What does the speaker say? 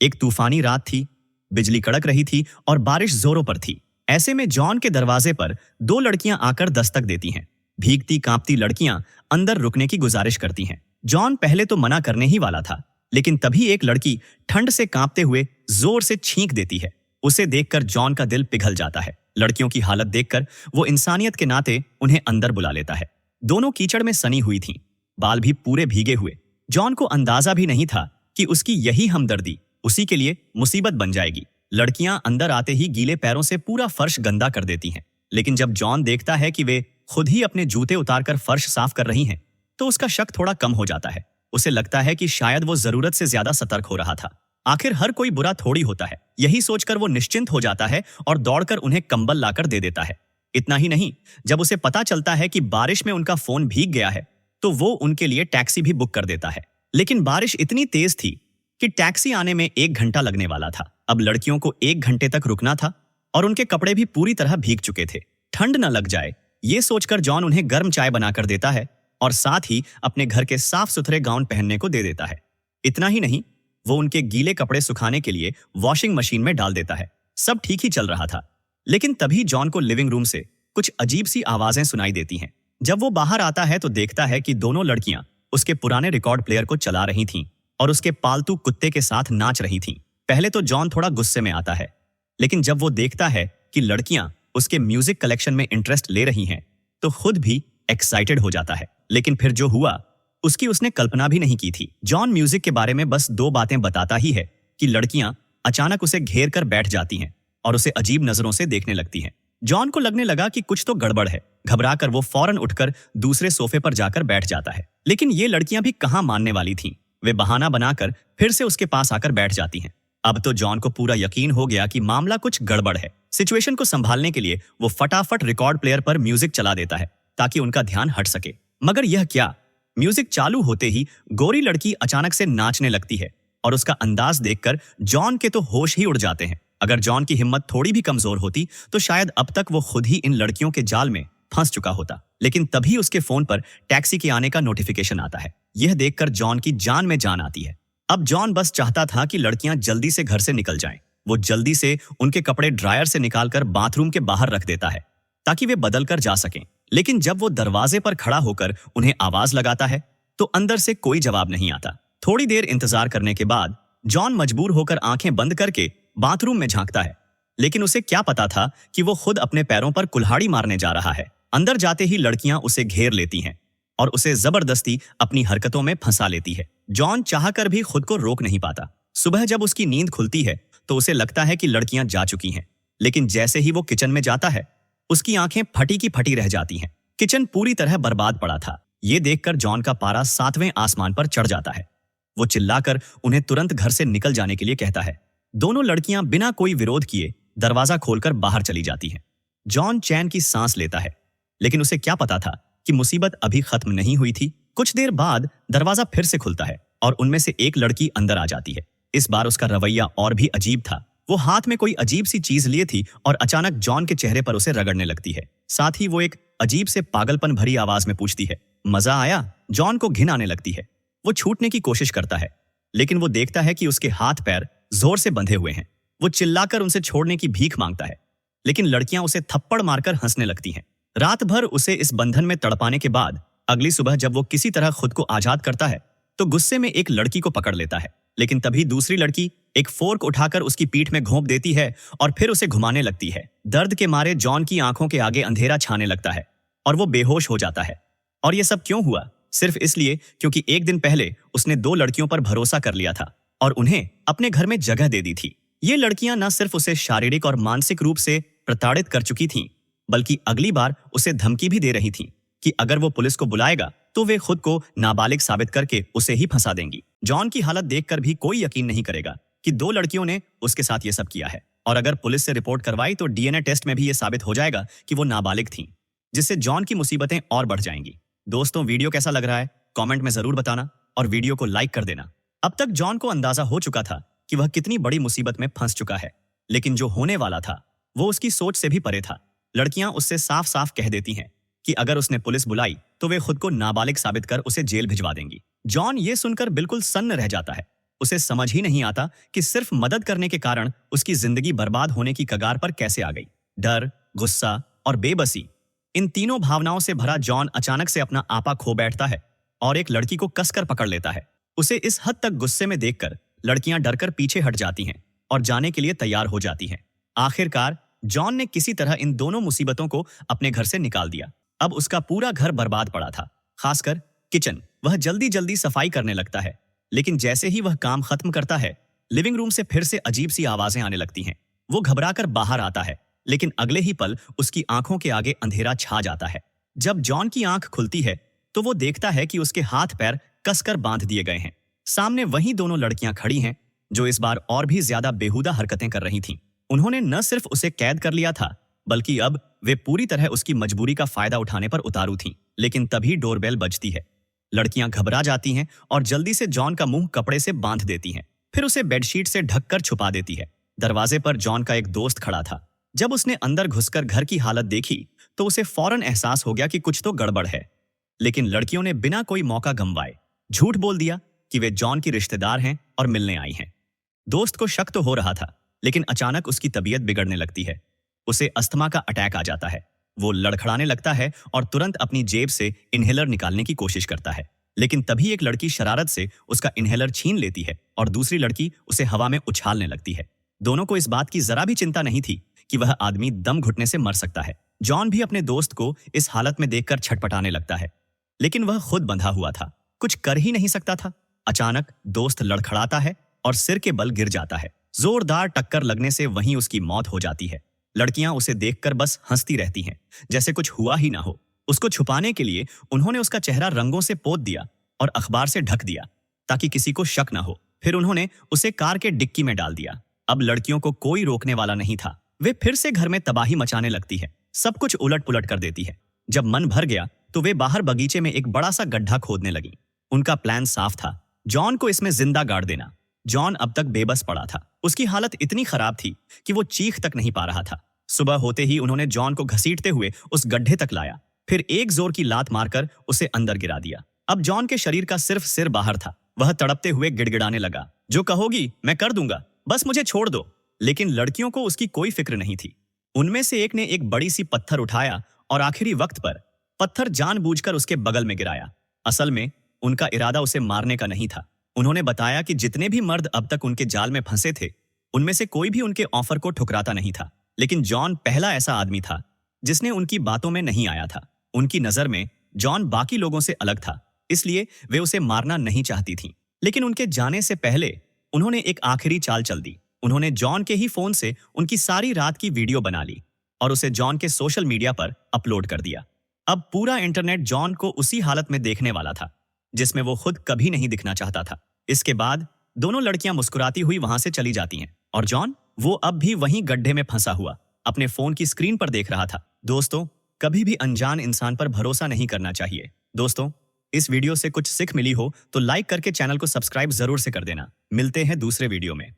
एक तूफानी रात थी, बिजली कड़क रही थी और बारिश जोरों पर थी। ऐसे में जॉन के दरवाजे पर दो लड़कियां आकर दस्तक देती हैं। भीगती कांपती लड़कियां अंदर रुकने की गुजारिश करती हैं। जॉन पहले तो मना करने ही वाला था, लेकिन तभी एक लड़की ठंड से कांपते हुए जोर से छींक देती है। उसे देखकर जॉन का दिल पिघल जाता है। लड़कियों की हालत देखकर वो इंसानियत के नाते उन्हें अंदर बुला लेता है। दोनों कीचड़ में सनी हुई थीं, बाल भी पूरे भीगे हुए। जॉन को अंदाजा भी नहीं था कि उसकी यही हमदर्दी उसी के लिए मुसीबत बन जाएगी। लड़कियां अंदर आते ही गीले पैरों से पूरा फर्श गंदा कर देती हैं, लेकिन जब जॉन देखता है कि वे खुद ही अपने जूते उतारकर फर्श साफ कर रही हैं, तो उसका शक थोड़ा कम हो जाता है। उसे लगता है कि शायद वो जरूरत से ज्यादा सतर्क हो रहा था। आखिर हर कोई बुरा थोड़ी होता है। यही सोचकर वो निश्चिंत हो जाता है और दौड़कर उन्हें कंबल लाकर दे देता है। इतना ही नहीं, जब उसे पता चलता है कि बारिश में उनका फोन भीग गया है, तो वो उनके लिए टैक्सी भी बुक कर देता है। लेकिन बारिश इतनी तेज थी कि टैक्सी आने में 1 घंटा लगने वाला था। अब लड़कियों को 1 घंटे तक रुकना था और उनके कपड़े भी पूरी तरह भीग चुके थे। ठंड न लग जाए, ये सोचकर जॉन उन्हें गर्म चाय बनाकर देता है और साथ ही अपने घर के साफ सुथरे गाउन पहनने को दे देता है। इतना ही नहीं, वो उनके गीले कपड़े सुखाने के लिए वॉशिंग मशीन में डाल देता है। सब ठीक ही चल रहा था, लेकिन तभी जॉन को लिविंग रूम से कुछ अजीब सी आवाजें सुनाई देती हैं। जब वो बाहर आता है तो देखता है कि दोनों लड़कियां उसके पुराने रिकॉर्ड प्लेयर को चला रही थीं और उसके पालतू कुत्ते के साथ नाच रही थीं। पहले तो जॉन थोड़ा गुस्से में आता है, लेकिन जब वो देखता है कि लड़कियां उसके म्यूजिक कलेक्शन में इंटरेस्ट ले रही हैं, तो खुद भी एक्साइटेड हो जाता है। लेकिन फिर जो हुआ उसकी उसने कल्पना भी नहीं की थी। जॉन म्यूजिक के बारे में बस 2 बातें बताता ही है कि लड़कियां अचानक उसे घेर कर बैठ जाती हैं और उसे अजीब नजरों से देखने लगती हैं। जॉन को लगने लगा कि कुछ तो गड़बड़ है। घबराकर वो फौरन उठकर दूसरे सोफे पर जाकर बैठ जाता है। लेकिन ये लड़कियां भी कहां मानने वाली थीं। वे बहाना बनाकर फिर से उसके पास आकर बैठ जाती हैं। अब तो जॉन को पूरा यकीन हो गया कि मामला कुछ गड़बड़ है। सिचुएशन को संभालने के लिए वो फटाफट रिकॉर्ड प्लेयर पर म्यूजिक चला देता है ताकि उनका ध्यान हट सके। मगर यह क्या, म्यूजिक चालू होते ही गोरी लड़की अचानक से नाचने लगती है और उसका अंदाज देखकर जॉन के तो होश ही उड़ जाते हैं। अगर जॉन की हिम्मत थोड़ी भी कमजोर होती तो शायद अब तक वो खुद ही इन लड़कियों के जाल में फंस चुका होता। लेकिन तभी उसके फोन पर टैक्सी के आने का नोटिफिकेशन आता है। यह देखकर जॉन की जान में जान आती है। अब जॉन बस चाहता था कि लड़कियां जल्दी से घर से निकल जाएं। वो जल्दी से उनके कपड़े ड्रायर से निकालकर बाथरूम के बाहर रख देता है ताकि वे बदल कर जा सकें। लेकिन जब वो दरवाजे पर खड़ा होकर उन्हें आवाज लगाता है तो अंदर से कोई जवाब नहीं आता। थोड़ी देर इंतजार करने के बाद जॉन मजबूर होकर आंखें बंद करके बाथरूम में झांकता है, लेकिन उसे क्या पता था कि वो खुद अपने पैरों पर कुल्हाड़ी मारने जा रहा है। अंदर जाते ही लड़कियां उसे घेर लेती हैं और उसे जबरदस्ती अपनी हरकतों में फंसा लेती है। जॉन चाहकर भी खुद को रोक नहीं पाता। सुबह जब उसकी नींद खुलती है तो उसे लगता है कि लड़कियां जा चुकी हैं, लेकिन जैसे ही वो किचन में जाता है उसकी आंखें फटी की फटी रह जाती हैं। किचन पूरी तरह बर्बाद पड़ा था। ये देखकर जॉन का पारा 7वें आसमान पर चढ़ जाता है। वो चिल्लाकर उन्हें तुरंत घर से निकल जाने के लिए कहता है। दोनों लड़कियां बिना कोई विरोध किए दरवाजा खोलकर बाहर चली जाती हैं। जॉन चैन की सांस लेता है, लेकिन उसे क्या पता था कि मुसीबत अभी खत्म नहीं हुई थी। कुछ देर बाद दरवाजा फिर से खुलता है और उनमें से एक लड़की अंदर आ जाती है। इस बार उसका रवैया और भी अजीब था। वो हाथ में कोई अजीब सी चीज लिए थी और अचानक जॉन के चेहरे पर उसे रगड़ने लगती है। साथ ही वो एक अजीब से पागलपन भरी आवाज में पूछती है, मजा आया? जॉन को घिन आने लगती है। वो छूटने की कोशिश करता है, लेकिन वो देखता है कि उसके हाथ पैर जोर से बंधे हुए हैं। वो चिल्लाकर उनसे छोड़ने की भीख मांगता है, लेकिन लड़कियां उसे थप्पड़ मारकर हंसने लगती हैं। रात भर उसे इस बंधन में तड़पाने के बाद अगली सुबह जब वो किसी तरह खुद को आजाद करता है तो गुस्से में एक लड़की को पकड़ लेता है। लेकिन तभी दूसरी लड़की एक फोर्क उठाकर उसकी पीठ में घोंप देती है और फिर उसे घुमाने लगती है। दर्द के मारे जॉन की आंखों के आगे अंधेरा छाने लगता है और वो बेहोश हो जाता है। और ये सब क्यों हुआ? सिर्फ इसलिए क्योंकि एक दिन पहले उसने 2 लड़कियों पर भरोसा कर लिया था और उन्हें अपने घर में जगह दे दी थी। ये लड़कियां न सिर्फ उसे शारीरिक और मानसिक रूप से प्रताड़ित कर चुकी थीं, बल्कि अगली बार उसे धमकी भी दे रही थीं कि अगर वो पुलिस को बुलाएगा तो वे खुद को नाबालिग साबित करके उसे ही फंसा देंगी। जॉन की हालत देखकर भी कोई यकीन नहीं करेगा कि 2 लड़कियों ने उसके साथ ये सब किया है, और अगर पुलिस से रिपोर्ट करवाई तो डीएनए टेस्ट में भी ये साबित हो जाएगा कि वो नाबालिग थीं, जिससे जॉन की मुसीबतें और बढ़ जाएंगी। दोस्तों, वीडियो कैसा लग रहा है कमेंट में जरूर बताना और वीडियो को लाइक कर देना। अब तक जॉन को अंदाजा हो चुका था कि वह कितनी बड़ी मुसीबत में फंस चुका है, लेकिन जो होने वाला था वो उसकी सोच से भी परे था। लड़कियां उससे साफ साफ कह देती हैं कि अगर उसने पुलिस बुलाई तो वे खुद को नाबालिग साबित कर उसे जेल भिजवा देंगी। जॉन ये सुनकर बिल्कुल सन्न रह जाता है। उसे समझ ही नहीं आता कि सिर्फ मदद करने के कारण उसकी जिंदगी बर्बाद होने की कगार पर कैसे आ गई। डर, गुस्सा और बेबसी, इन तीनों भावनाओं से भरा जॉन अचानक से अपना आपा खो बैठता है और एक लड़की को कसकर पकड़ लेता है। उसे इस हद तक गुस्से में देखकर लड़कियां डरकर पीछे हट जाती हैं और जाने के लिए तैयार हो जाती हैं। आखिरकार जॉन ने किसी तरह इन दोनों मुसीबतों को अपने घर से निकाल दिया। अब उसका पूरा घर बर्बाद पड़ा था, खासकर किचन। वह जल्दी जल्दी सफाई करने लगता है, लेकिन जैसे ही वह काम खत्म करता है, लिविंग रूम से फिर से अजीब सी आवाजें आने लगती हैं। वो घबराकर बाहर आता है, लेकिन अगले ही पल उसकी आंखों के आगे अंधेरा छा जाता है। जब जॉन की आंख खुलती है तो वो देखता है कि उसके हाथ पैर कसकर बांध दिए गए हैं। सामने वही दोनों लड़कियां खड़ी हैं जो इस बार और भी ज्यादा बेहुदा हरकतें कर रही थीं। उन्होंने न सिर्फ उसे कैद कर लिया था, बल्कि अब वे पूरी तरह उसकी मजबूरी का फायदा उठाने पर उतारू थीं। लेकिन तभी डोरबेल बजती है। लड़कियां घबरा जाती हैं और जल्दी से जॉन का मुंह कपड़े से बांध देती हैं, फिर उसे बेडशीट से ढककर छुपा देती है। दरवाजे पर जॉन का एक दोस्त खड़ा था। जब उसने अंदर घुसकर घर की हालत देखी तो उसे फौरन एहसास हो गया कि कुछ तो गड़बड़ है। लेकिन लड़कियों ने बिना कोई मौका गंवाए झूठ बोल दिया कि वे जॉन की रिश्तेदार हैं और मिलने आई हैं। दोस्त को शक तो हो रहा था, लेकिन अचानक उसकी तबीयत बिगड़ने लगती है। उसे अस्थमा का अटैक आ जाता है। वो लड़खड़ाने लगता है और तुरंत अपनी जेब से इन्हेलर निकालने की कोशिश करता है। लेकिन तभी एक लड़की शरारत से उसका इन्हेलर छीन लेती है और दूसरी लड़की उसे हवा में उछालने लगती है। दोनों को इस बात की जरा भी चिंता नहीं थी कि वह आदमी दम घुटने से मर सकता है। जॉन भी अपने दोस्त को इस हालत में देखकर छटपटाने लगता है, लेकिन वह खुद बंधा हुआ था, कुछ कर ही नहीं सकता था। अचानक दोस्त लड़खड़ाता है और सिर के बल गिर जाता है। जोरदार टक्कर लगने से वहीं उसकी मौत हो जाती है। लड़कियां उसे देखकर बस हंसती रहती हैं, जैसे कुछ हुआ ही ना हो। उसको छुपाने के लिए उन्होंने उसका चेहरा रंगों से पोत दिया और अखबार से ढक दिया ताकि किसी को शक ना हो। फिर उन्होंने उसे कार के डिक्की में डाल दिया। अब लड़कियों को कोई रोकने वाला नहीं था। वे फिर से घर में तबाही मचाने लगती है, सब कुछ उलट पुलट कर देती है। जब मन भर गया तो वे बाहर बगीचे में एक बड़ा सा गड्ढा खोदने लगी। उनका प्लान साफ था, जॉन को इसमें जिंदा गाड़ देना। जॉन अब तक बेबस पड़ा था। उसकी हालत इतनी खराब थी कि वो चीख तक नहीं पा रहा था। सुबह होते ही उन्होंने जॉन को घसीटते हुए उस गड्ढे तक लाया, फिर एक जोर की लात मारकर उसे अंदर गिरा दिया। अब जॉन के शरीर का सिर्फ सिर बाहर था। वह तड़पते हुए गिड़गिड़ाने लगा, जो कहोगी मैं कर दूंगा, बस मुझे छोड़ दो। लेकिन लड़कियों को उसकी कोई फिक्र नहीं थी। उनमें से एक ने एक बड़ी सी पत्थर उठाया और आखिरी वक्त पर पत्थर जानबूझकर उसके बगल में गिराया। असल में उनका इरादा उसे मारने का नहीं था। उन्होंने बताया कि जितने भी मर्द अब तक उनके जाल में फंसे थे, उनमें से कोई भी उनके ऑफर को ठुकराता नहीं था। लेकिन जॉन पहला ऐसा आदमी था जिसने उनकी बातों में नहीं आया था। उनकी नजर में जॉन बाकी लोगों से अलग था, इसलिए वे उसे मारना नहीं चाहती थीं। लेकिन उनके जाने से पहले उन्होंने एक आखिरी चाल चल दी। उन्होंने जॉन के ही फोन से उनकी सारी रात की वीडियो बना ली और उसे जॉन के सोशल मीडिया पर अपलोड कर दिया। अब पूरा इंटरनेट जॉन को उसी हालत में देखने वाला था जिसमें वो खुद कभी नहीं दिखना चाहता था। इसके बाद दोनों लड़कियां मुस्कुराती हुई वहां से चली जाती हैं और जॉन, वो अब भी वहीं गड्ढे में फंसा हुआ अपने फोन की स्क्रीन पर देख रहा था। दोस्तों, कभी भी अनजान इंसान पर भरोसा नहीं करना चाहिए। दोस्तों, इस वीडियो से कुछ सीख मिली हो तो लाइक करके चैनल को सब्सक्राइब जरूर से कर देना। मिलते हैं दूसरे वीडियो में।